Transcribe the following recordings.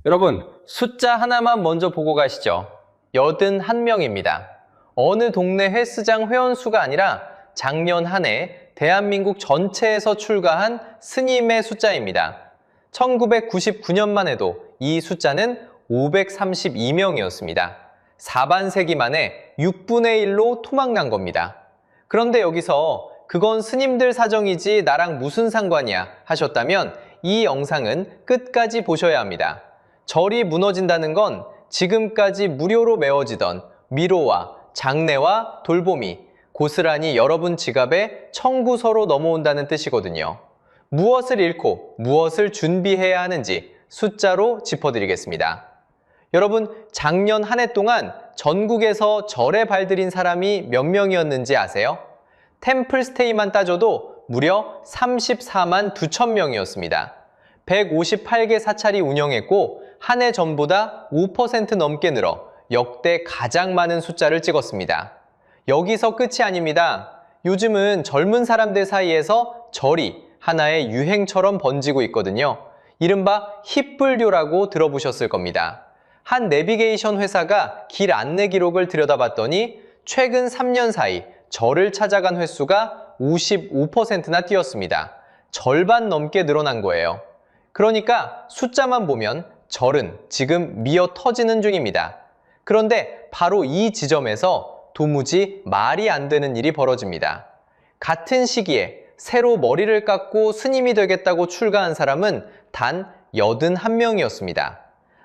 여러분, 숫자 하나만 먼저 보고 가시죠. 81명입니다. 어느 동네 헬스장 회원수가 아니라 작년 한 해 대한민국 전체에서 출가한 스님의 숫자입니다. 1999년만 해도 이 숫자는 532명이었습니다. 4반세기 만에 6분의 1로 토막난 겁니다. 그런데 여기서 그건 스님들 사정이지 나랑 무슨 상관이야 하셨다면 이 영상은 끝까지 보셔야 합니다. 절이 무너진다는 건 지금까지 무료로 메워지던 미로와 장례와 돌보미, 고스란히 여러분 지갑에 청구서로 넘어온다는 뜻이거든요. 무엇을 잃고 무엇을 준비해야 하는지 숫자로 짚어드리겠습니다. 여러분, 작년 한 해 동안 전국에서 절에 발들인 사람이 몇 명이었는지 아세요? 템플스테이만 따져도 무려 34만 9천 명이었습니다. 158개 사찰이 운영했고 한 해 전보다 5% 넘게 늘어 역대 가장 많은 숫자를 찍었습니다. 여기서 끝이 아닙니다. 요즘은 젊은 사람들 사이에서 절이 하나의 유행처럼 번지고 있거든요. 이른바 힙불교라고 들어보셨을 겁니다. 한 내비게이션 회사가 길 안내 기록을 들여다봤더니 최근 3년 사이 절을 찾아간 횟수가 55%나 뛰었습니다. 절반 넘게 늘어난 거예요. 그러니까 숫자만 보면 절은 지금 미어 터지는 중입니다. 그런데 바로 이 지점에서 도무지 말이 안 되는 일이 벌어집니다. 같은 시기에 새로 머리를 깎고 스님이 되겠다고 출가한 사람은 단 81명이었습니다.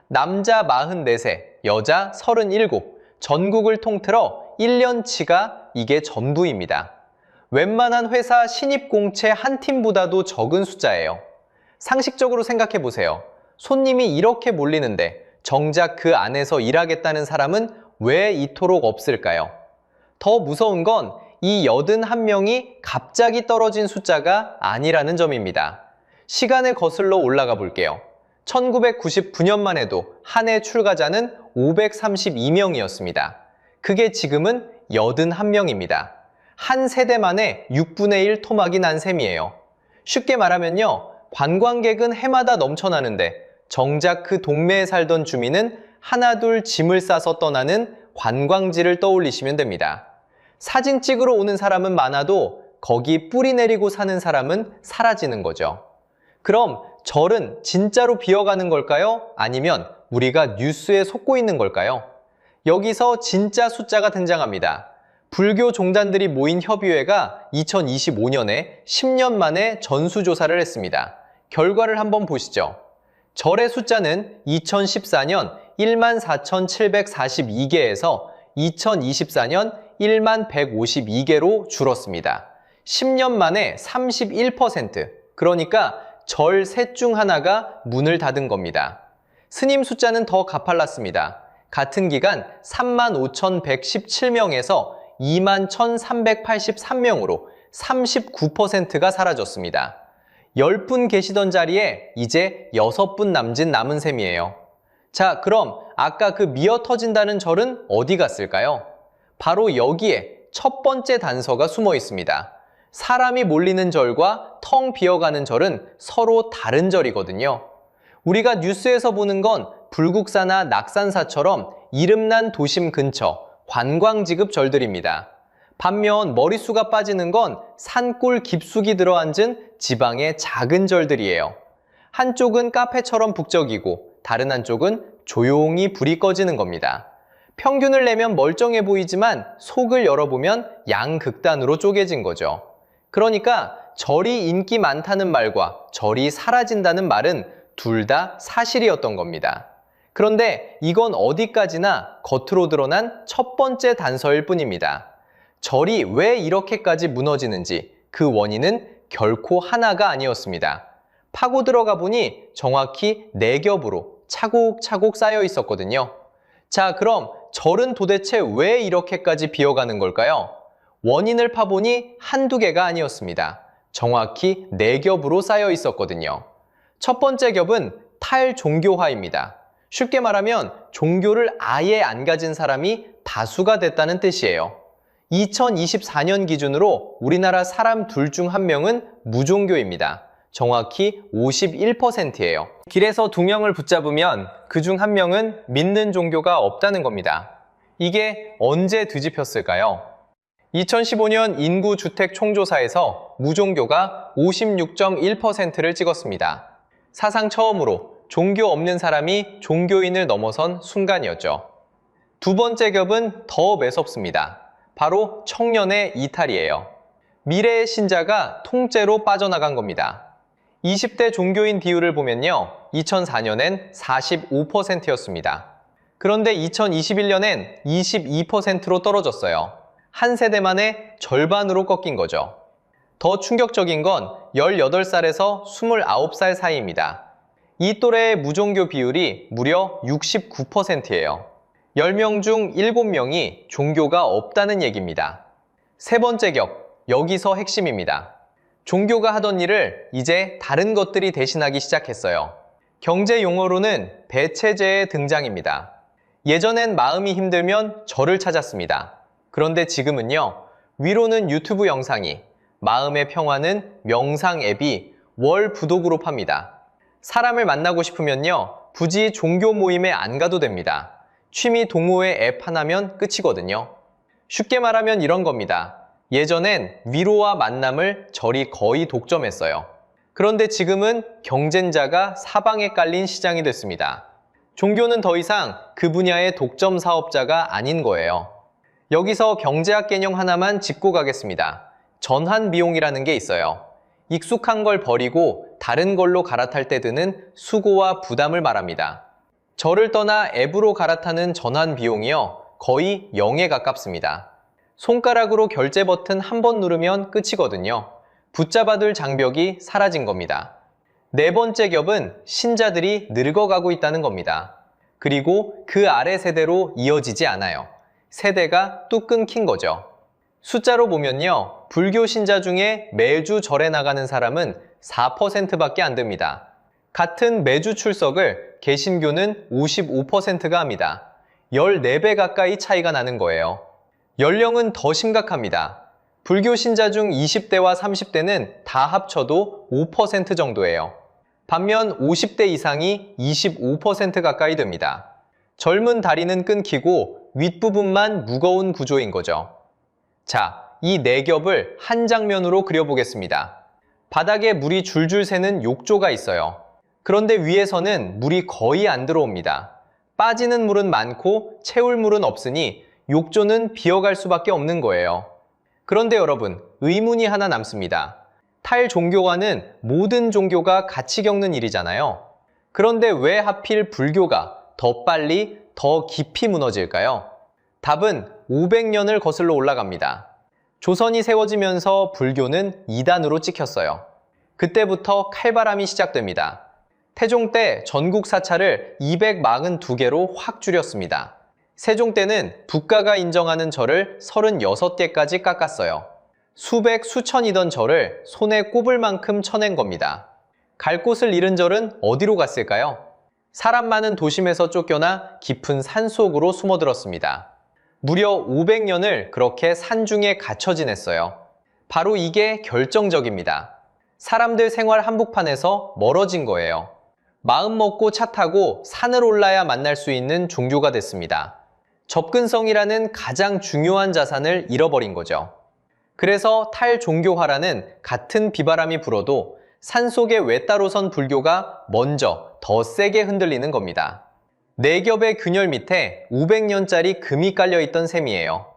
남자 44세, 여자 37, 전국을 통틀어 1년치가 이게 전부입니다. 웬만한 회사 신입공채 한 팀보다도 적은 숫자예요. 상식적으로 생각해 보세요. 손님이 이렇게 몰리는데 정작 그 안에서 일하겠다는 사람은 왜 이토록 없을까요? 더 무서운 건 이 81명이 갑자기 떨어진 숫자가 아니라는 점입니다. 시간을 거슬러 올라가 볼게요. 1999년만 해도 한 해 출가자는 532명이었습니다. 그게 지금은 81명입니다. 한 세대 만에 6분의 1 토막이 난 셈이에요. 쉽게 말하면요, 관광객은 해마다 넘쳐나는데 정작 그 동네에 살던 주민은 하나둘 짐을 싸서 떠나는 관광지를 떠올리시면 됩니다. 사진 찍으러 오는 사람은 많아도 거기 뿌리 내리고 사는 사람은 사라지는 거죠. 그럼 절은 진짜로 비어가는 걸까요? 아니면 우리가 뉴스에 속고 있는 걸까요? 여기서 진짜 숫자가 등장합니다. 불교 종단들이 모인 협의회가 2025년에 10년 만에 전수조사를 했습니다. 결과를 한번 보시죠. 절의 숫자는 2014년 14,742개에서 2024년 11,152개로 줄었습니다. 10년 만에 31%, 그러니까 절 셋 중 하나가 문을 닫은 겁니다. 스님 숫자는 더 가팔랐습니다. 같은 기간 35,117명에서 21,383명으로 39%가 사라졌습니다. 10분 계시던 자리에 이제 6분 남은 셈이에요. 자, 그럼 아까 그 미어 터진다는 절은 어디 갔을까요? 바로 여기에 첫 번째 단서가 숨어 있습니다. 사람이 몰리는 절과 텅 비어가는 절은 서로 다른 절이거든요. 우리가 뉴스에서 보는 건 불국사나 낙산사처럼 이름난 도심 근처 관광지급 절들입니다. 반면 머릿수가 빠지는 건 산골 깊숙이 들어앉은 지방의 작은 절들이에요. 한쪽은 카페처럼 북적이고 다른 한쪽은 조용히 불이 꺼지는 겁니다. 평균을 내면 멀쩡해 보이지만 속을 열어보면 양극단으로 쪼개진 거죠. 그러니까 절이 인기 많다는 말과 절이 사라진다는 말은 둘 다 사실이었던 겁니다. 그런데 이건 어디까지나 겉으로 드러난 첫 번째 단서일 뿐입니다. 절이 왜 이렇게까지 무너지는지 그 원인은 결코 하나가 아니었습니다. 파고 들어가 보니 정확히 4겹으로 차곡차곡 쌓여 있었거든요. 자, 그럼 절은 도대체 왜 이렇게까지 비어가는 걸까요? 원인을 파보니 한두 개가 아니었습니다. 정확히 4겹으로 쌓여 있었거든요. 첫 번째 겹은 탈종교화입니다. 쉽게 말하면 종교를 아예 안 가진 사람이 다수가 됐다는 뜻이에요. 2024년 기준으로 우리나라 사람 둘 중 한 명은 무종교입니다. 정확히 51%예요. 길에서 두 명을 붙잡으면 그중 한 명은 믿는 종교가 없다는 겁니다. 이게 언제 뒤집혔을까요? 2015년 인구주택 총조사에서 무종교가 56.1%를 찍었습니다. 사상 처음으로 종교 없는 사람이 종교인을 넘어선 순간이었죠. 두 번째 겹은 더 매섭습니다. 바로 청년의 이탈이에요. 미래의 신자가 통째로 빠져나간 겁니다. 20대 종교인 비율을 보면요. 2004년엔 45%였습니다. 그런데 2021년엔 22%로 떨어졌어요. 한 세대 만에 절반으로 꺾인 거죠. 더 충격적인 건 18살에서 29살 사이입니다. 이 또래의 무종교 비율이 무려 69%예요. 10명 중 7명이 종교가 없다는 얘기입니다. 세 번째 격, 여기서 핵심입니다. 종교가 하던 일을 이제 다른 것들이 대신하기 시작했어요. 경제 용어로는 배체제의 등장입니다. 예전엔 마음이 힘들면 절을 찾았습니다. 그런데 지금은요, 위로는 유튜브 영상이, 마음의 평화는 명상 앱이 월 부독으로 팝니다. 사람을 만나고 싶으면요, 굳이 종교 모임에 안 가도 됩니다. 취미 동호회 앱 하나면 끝이거든요. 쉽게 말하면 이런 겁니다. 예전엔 위로와 만남을 절이 거의 독점했어요. 그런데 지금은 경쟁자가 사방에 깔린 시장이 됐습니다. 종교는 더 이상 그 분야의 독점 사업자가 아닌 거예요. 여기서 경제학 개념 하나만 짚고 가겠습니다. 전환 비용이라는 게 있어요. 익숙한 걸 버리고 다른 걸로 갈아탈 때 드는 수고와 부담을 말합니다. 절을 떠나 앱으로 갈아타는 전환 비용이요, 거의 0에 가깝습니다. 손가락으로 결제 버튼 한 번 누르면 끝이거든요. 붙잡아둘 장벽이 사라진 겁니다. 네 번째 겹은 신자들이 늙어가고 있다는 겁니다. 그리고 그 아래 세대로 이어지지 않아요. 세대가 뚝 끊긴 거죠. 숫자로 보면요, 불교 신자 중에 매주 절에 나가는 사람은 4%밖에 안 됩니다. 같은 매주 출석을 개신교는 55%가 합니다. 14배 가까이 차이가 나는 거예요. 연령은 더 심각합니다. 불교 신자 중 20대와 30대는 다 합쳐도 5% 정도예요. 반면 50대 이상이 25% 가까이 됩니다. 젊은 다리는 끊기고 윗부분만 무거운 구조인 거죠. 자, 이 네 겹을 한 장면으로 그려보겠습니다. 바닥에 물이 줄줄 새는 욕조가 있어요. 그런데 위에서는 물이 거의 안 들어옵니다. 빠지는 물은 많고 채울 물은 없으니 욕조는 비어갈 수밖에 없는 거예요. 그런데 여러분, 의문이 하나 남습니다. 탈종교와는 모든 종교가 같이 겪는 일이잖아요. 그런데 왜 하필 불교가 더 빨리, 더 깊이 무너질까요? 답은 500년을 거슬러 올라갑니다. 조선이 세워지면서 불교는 이단으로 찍혔어요. 그때부터 칼바람이 시작됩니다. 태종 때 전국 사찰을 242개로 확 줄였습니다. 세종 때는 국가가 인정하는 절을 36개까지 깎았어요. 수백, 수천이던 절을 손에 꼽을 만큼 쳐낸 겁니다. 갈 곳을 잃은 절은 어디로 갔을까요? 사람 많은 도심에서 쫓겨나 깊은 산 속으로 숨어들었습니다. 무려 500년을 그렇게 산중에 갇혀 지냈어요. 바로 이게 결정적입니다. 사람들 생활 한복판에서 멀어진 거예요. 마음 먹고 차 타고 산을 올라야 만날 수 있는 종교가 됐습니다. 접근성이라는 가장 중요한 자산을 잃어버린 거죠. 그래서 탈종교화라는 같은 비바람이 불어도 산속의 외따로선 불교가 먼저 더 세게 흔들리는 겁니다. 네 겹의 균열 밑에 500년짜리 금이 깔려있던 셈이에요.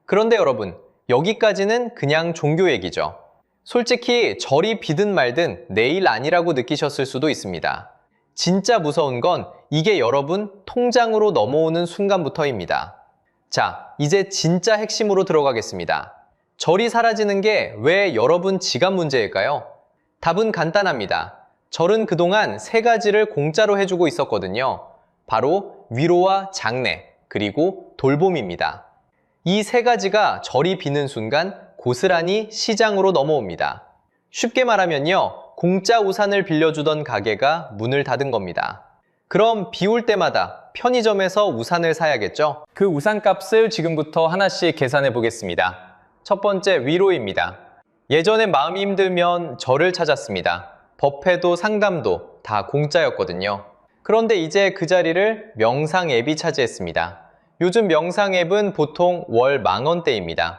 그런데 여러분, 여기까지는 그냥 종교 얘기죠. 솔직히 절이 비든 말든 내일 아니라고 느끼셨을 수도 있습니다. 진짜 무서운 건 이게 여러분 통장으로 넘어오는 순간부터입니다. 자, 이제 진짜 핵심으로 들어가겠습니다. 절이 사라지는 게 왜 여러분 지갑 문제일까요? 답은 간단합니다. 절은 그동안 세 가지를 공짜로 해주고 있었거든요. 바로 위로와 장례, 그리고 돌봄입니다. 이 세 가지가 절이 비는 순간 고스란히 시장으로 넘어옵니다. 쉽게 말하면요, 공짜 우산을 빌려주던 가게가 문을 닫은 겁니다. 그럼 비 올 때마다 편의점에서 우산을 사야겠죠? 그 우산 값을 지금부터 하나씩 계산해 보겠습니다. 첫 번째, 위로입니다. 예전에 마음이 힘들면 절을 찾았습니다. 법회도 상담도 다 공짜였거든요. 그런데 이제 그 자리를 명상 앱이 차지했습니다. 요즘 명상 앱은 보통 월 10,000원대입니다.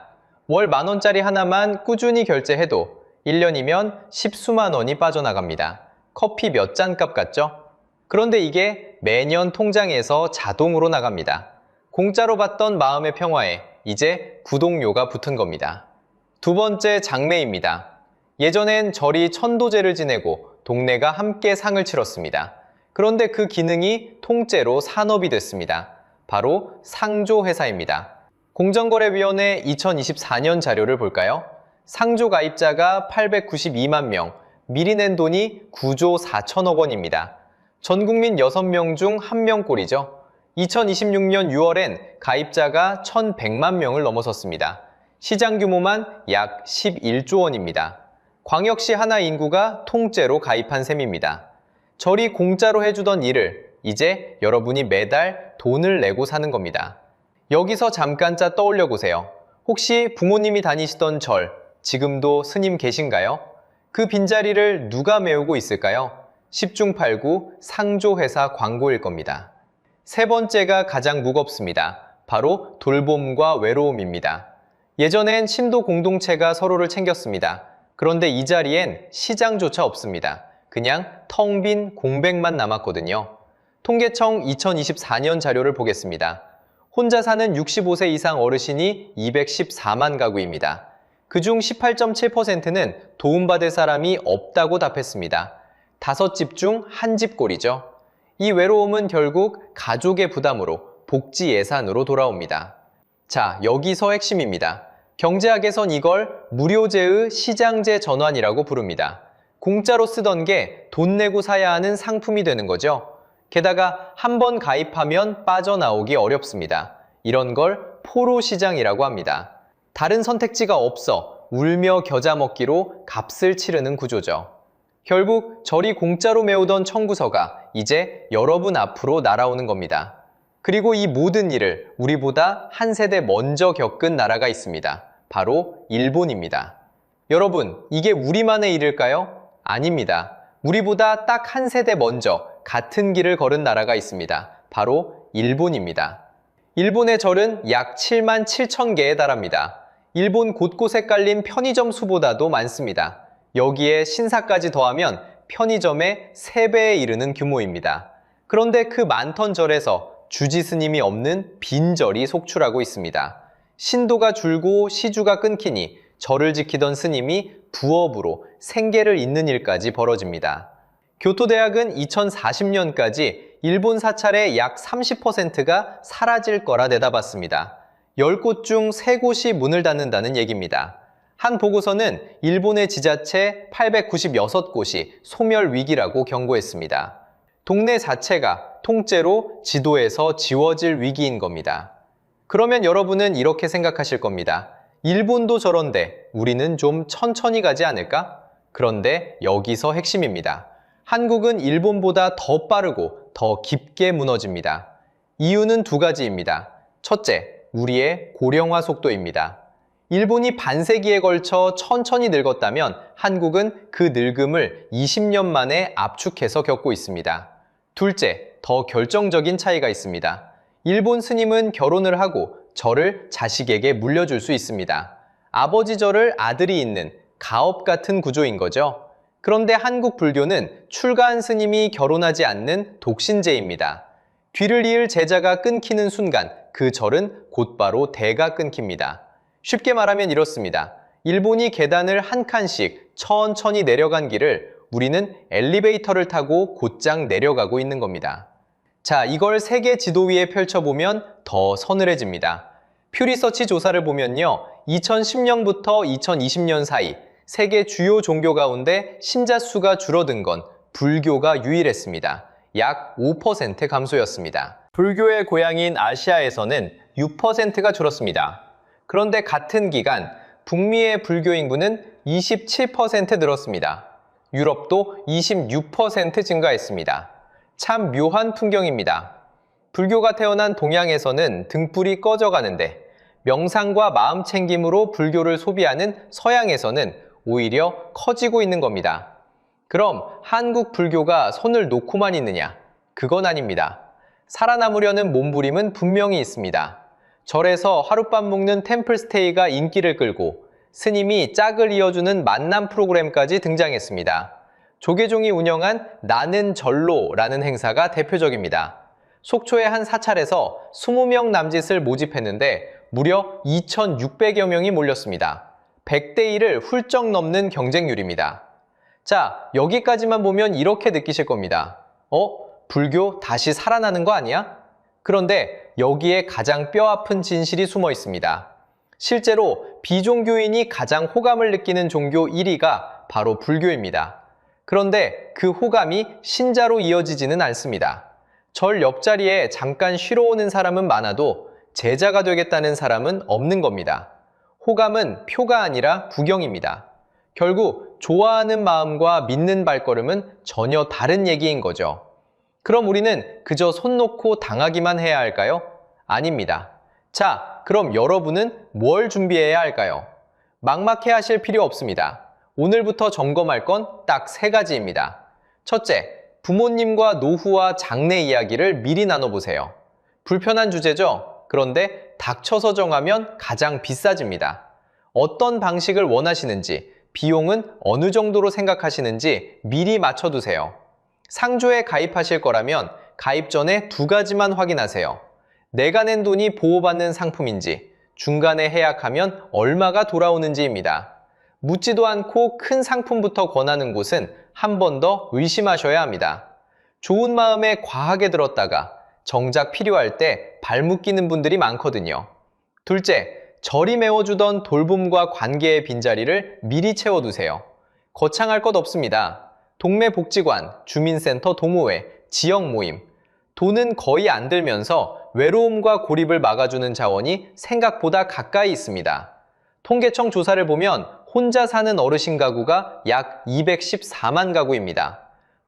월 10,000원짜리 하나만 꾸준히 결제해도 1년이면 10수만 원이 빠져나갑니다. 커피 몇 잔 값 같죠? 그런데 이게 매년 통장에서 자동으로 나갑니다. 공짜로 받던 마음의 평화에 이제 구독료가 붙은 겁니다. 두 번째, 장례입니다. 예전엔 절이 천도제를 지내고 동네가 함께 상을 치렀습니다. 그런데 그 기능이 통째로 산업이 됐습니다. 바로 상조회사입니다. 공정거래위원회 2024년 자료를 볼까요? 상조 가입자가 892만 명, 미리 낸 돈이 9조 4천억 원입니다. 전국민 6명 중 1명꼴이죠. 2026년 6월엔 가입자가 1,100만 명을 넘어섰습니다. 시장 규모만 약 11조 원입니다. 광역시 하나 인구가 통째로 가입한 셈입니다. 절이 공짜로 해주던 일을 이제 여러분이 매달 돈을 내고 사는 겁니다. 여기서 잠깐 떠올려 보세요. 혹시 부모님이 다니시던 절, 지금도 스님 계신가요? 그 빈자리를 누가 메우고 있을까요? 10중 8구 상조회사 광고일 겁니다. 세 번째가 가장 무겁습니다. 바로 돌봄과 외로움입니다. 예전엔 신도 공동체가 서로를 챙겼습니다. 그런데 이 자리엔 시장조차 없습니다. 그냥 텅 빈 공백만 남았거든요. 통계청 2024년 자료를 보겠습니다. 혼자 사는 65세 이상 어르신이 214만 가구입니다. 그중 18.7%는 도움받을 사람이 없다고 답했습니다. 5집 중 1집 꼴이죠. 이 외로움은 결국 가족의 부담으로 복지 예산으로 돌아옵니다. 자, 여기서 핵심입니다. 경제학에선 이걸 무료제의 시장제 전환이라고 부릅니다. 공짜로 쓰던 게 돈 내고 사야 하는 상품이 되는 거죠. 게다가 한 번 가입하면 빠져나오기 어렵습니다. 이런 걸 포로시장이라고 합니다. 다른 선택지가 없어 울며 겨자 먹기로 값을 치르는 구조죠. 결국 절이 공짜로 메우던 청구서가 이제 여러분 앞으로 날아오는 겁니다. 그리고 이 모든 일을 우리보다 한 세대 먼저 겪은 나라가 있습니다. 바로 일본입니다. 여러분, 이게 우리만의 일일까요? 아닙니다. 우리보다 딱 한 세대 먼저 같은 길을 걸은 나라가 있습니다. 바로 일본입니다. 일본의 절은 약 7만 7천 개에 달합니다. 일본 곳곳에 깔린 편의점 수보다도 많습니다. 여기에 신사까지 더하면 편의점의 3배에 이르는 규모입니다. 그런데 그 많던 절에서 주지 스님이 없는 빈절이 속출하고 있습니다. 신도가 줄고 시주가 끊기니 절을 지키던 스님이 부업으로 생계를 잇는 일까지 벌어집니다. 교토대학은 2040년까지 일본 사찰의 약 30%가 사라질 거라 내다봤습니다. 10곳 중 3곳이 문을 닫는다는 얘기입니다. 한 보고서는 일본의 지자체 896곳이 소멸 위기라고 경고했습니다. 동네 자체가 통째로 지도에서 지워질 위기인 겁니다. 그러면 여러분은 이렇게 생각하실 겁니다. 일본도 저런데 우리는 좀 천천히 가지 않을까? 그런데 여기서 핵심입니다. 한국은 일본보다 더 빠르고 더 깊게 무너집니다. 이유는 2가지입니다. 첫째, 우리의 고령화 속도입니다. 일본이 반세기에 걸쳐 천천히 늙었다면 한국은 그 늙음을 20년 만에 압축해서 겪고 있습니다. 둘째, 더 결정적인 차이가 있습니다. 일본 스님은 결혼을 하고 절을 자식에게 물려줄 수 있습니다. 아버지 절을 아들이 잇는 가업 같은 구조인 거죠. 그런데 한국 불교는 출가한 스님이 결혼하지 않는 독신제입니다. 뒤를 이을 제자가 끊기는 순간 그 절은 곧바로 대가 끊깁니다. 쉽게 말하면 이렇습니다. 일본이 계단을 한 칸씩 천천히 내려간 길을 우리는 엘리베이터를 타고 곧장 내려가고 있는 겁니다. 자, 이걸 세계 지도 위에 펼쳐보면 더 서늘해집니다. 퓨리서치 조사를 보면요. 2010년부터 2020년 사이 세계 주요 종교 가운데 신자 수가 줄어든 건 불교가 유일했습니다. 약 5% 감소였습니다. 불교의 고향인 아시아에서는 6%가 줄었습니다. 그런데 같은 기간 북미의 불교 인구는 27% 늘었습니다. 유럽도 26% 증가했습니다. 참 묘한 풍경입니다. 불교가 태어난 동양에서는 등불이 꺼져가는데 명상과 마음 챙김으로 불교를 소비하는 서양에서는 오히려 커지고 있는 겁니다. 그럼 한국 불교가 손을 놓고만 있느냐? 그건 아닙니다. 살아남으려는 몸부림은 분명히 있습니다. 절에서 하룻밤 묵는 템플스테이가 인기를 끌고 스님이 짝을 이어주는 만남 프로그램까지 등장했습니다. 조계종이 운영한 나는 절로라는 행사가 대표적입니다. 속초의 한 사찰에서 20명 남짓을 모집했는데 무려 2,600여 명이 몰렸습니다. 100대 1을 훌쩍 넘는 경쟁률입니다. 자, 여기까지만 보면 이렇게 느끼실 겁니다. 불교 다시 살아나는 거 아니야? 그런데 여기에 가장 뼈아픈 진실이 숨어 있습니다. 실제로 비종교인이 가장 호감을 느끼는 종교 1위가 바로 불교입니다. 그런데 그 호감이 신자로 이어지지는 않습니다. 절 옆자리에 잠깐 쉬러 오는 사람은 많아도 제자가 되겠다는 사람은 없는 겁니다. 호감은 표가 아니라 구경입니다. 결국 좋아하는 마음과 믿는 발걸음은 전혀 다른 얘기인 거죠. 그럼 우리는 그저 손 놓고 당하기만 해야 할까요? 아닙니다. 자, 그럼 여러분은 뭘 준비해야 할까요? 막막해 하실 필요 없습니다. 오늘부터 점검할 건 딱 3가지입니다. 첫째, 부모님과 노후와 장래 이야기를 미리 나눠보세요. 불편한 주제죠? 그런데 닥쳐서 정하면 가장 비싸집니다. 어떤 방식을 원하시는지, 비용은 어느 정도로 생각하시는지 미리 맞춰두세요. 상조에 가입하실 거라면 가입 전에 2가지만 확인하세요. 내가 낸 돈이 보호받는 상품인지, 중간에 해약하면 얼마가 돌아오는지입니다. 묻지도 않고 큰 상품부터 권하는 곳은 한 번 더 의심하셔야 합니다. 좋은 마음에 과하게 들었다가 정작 필요할 때 발묶이는 분들이 많거든요. 둘째, 절이 메워주던 돌봄과 관계의 빈자리를 미리 채워두세요. 거창할 것 없습니다. 동네 복지관, 주민센터 동호회, 지역 모임. 돈은 거의 안 들면서 외로움과 고립을 막아주는 자원이 생각보다 가까이 있습니다. 통계청 조사를 보면 혼자 사는 어르신 가구가 약 214만 가구입니다.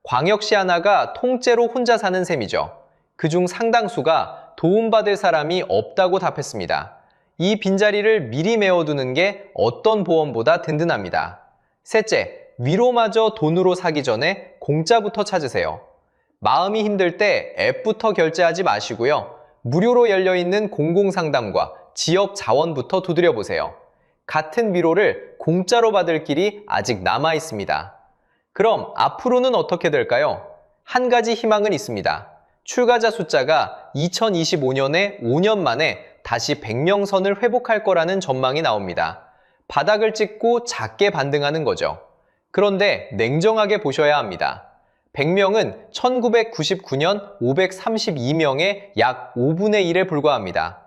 광역시 하나가 통째로 혼자 사는 셈이죠. 그중 상당수가 도움받을 사람이 없다고 답했습니다. 이 빈자리를 미리 메워두는 게 어떤 보험보다 든든합니다. 셋째, 위로마저 돈으로 사기 전에 공짜부터 찾으세요. 마음이 힘들 때 앱부터 결제하지 마시고요. 무료로 열려있는 공공상담과 지역 자원부터 두드려보세요. 같은 위로를 공짜로 받을 길이 아직 남아 있습니다. 그럼 앞으로는 어떻게 될까요? 한 가지 희망은 있습니다. 출가자 숫자가 2025년에 5년 만에 다시 100명 선을 회복할 거라는 전망이 나옵니다. 바닥을 찍고 작게 반등하는 거죠. 그런데 냉정하게 보셔야 합니다. 100명은 1999년 532명의 약 5분의 1에 불과합니다.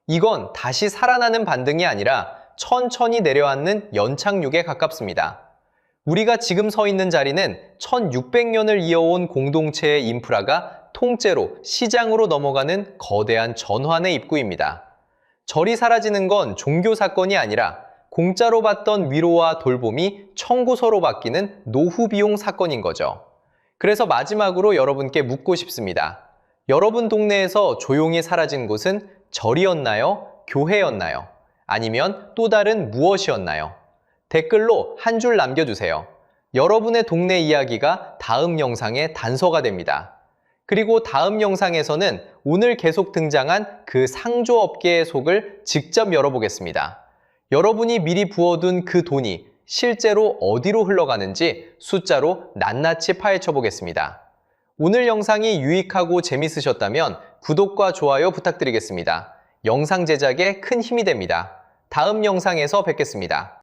이건 다시 살아나는 반등이 아니라 천천히 내려앉는 연착륙에 가깝습니다. 우리가 지금 서 있는 자리는 1600년을 이어온 공동체의 인프라가 통째로 시장으로 넘어가는 거대한 전환의 입구입니다. 절이 사라지는 건 종교 사건이 아니라 공짜로 받던 위로와 돌봄이 청구서로 바뀌는 노후 비용 사건인 거죠. 그래서 마지막으로 여러분께 묻고 싶습니다. 여러분 동네에서 조용히 사라진 곳은 절이었나요? 교회였나요? 아니면 또 다른 무엇이었나요? 댓글로 한 줄 남겨주세요. 여러분의 동네 이야기가 다음 영상의 단서가 됩니다. 그리고 다음 영상에서는 오늘 계속 등장한 그 상조업계의 속을 직접 열어보겠습니다. 여러분이 미리 부어둔 그 돈이 실제로 어디로 흘러가는지 숫자로 낱낱이 파헤쳐 보겠습니다. 오늘 영상이 유익하고 재밌으셨다면 구독과 좋아요 부탁드리겠습니다. 영상 제작에 큰 힘이 됩니다. 다음 영상에서 뵙겠습니다.